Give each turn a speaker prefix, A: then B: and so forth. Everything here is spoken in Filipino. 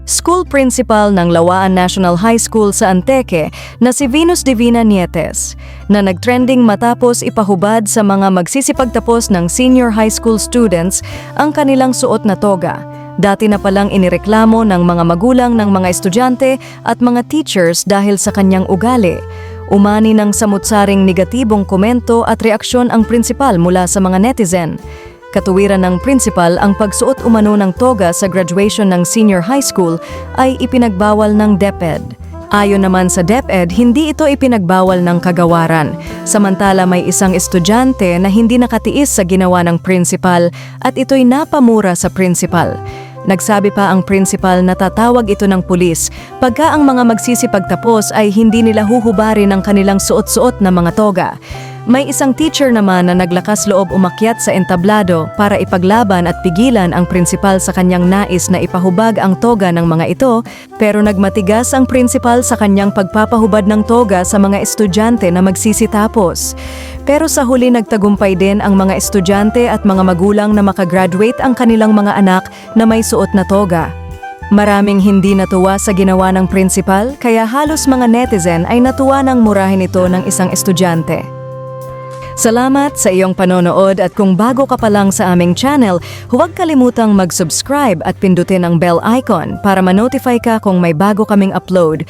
A: school principal ng Lawaan National High School sa Antique na si Venus Divina Nietes, na nagtrending matapos ipahubad sa mga magsisipagtapos ng senior high school students ang kanilang suot na toga. Dati na palang inireklamo ng mga magulang ng mga estudyante at mga teachers dahil sa kanyang ugali. Umani ng samut-saring negatibong komento at reaksyon ang principal mula sa mga netizen. Katuwiran ng principal ang pagsuot umano ng toga sa graduation ng senior high school ay ipinagbawal ng DepEd. Ayon naman sa DepEd, hindi ito ipinagbawal ng kagawaran. Samantala may isang estudyante na hindi nakatiis sa ginawa ng principal at ito'y napamura sa principal. Nagsabi pa ang principal na tatawag ito ng pulis pagka ang mga magsisipagtapos ay hindi nila huhubarin ang kanilang suot-suot na mga toga. May isang teacher naman na naglakas loob umakyat sa entablado para ipaglaban at pigilan ang principal sa kanyang nais na ipahubag ang toga ng mga ito, pero nagmatigas ang principal sa kanyang pagpapahubad ng toga sa mga estudyante na magsisitapos. Pero sa huli nagtagumpay din ang mga estudyante at mga magulang na makagraduate ang kanilang mga anak na may suot na toga. Maraming hindi natuwa sa ginawa ng principal, kaya halos mga netizen ay natuwa ng murahin ito ng isang estudyante. Salamat sa iyong panonood at kung bago ka pa lang sa aming channel, huwag kalimutang mag-subscribe at pindutin ang bell icon para ma-notify ka kung may bago kaming upload.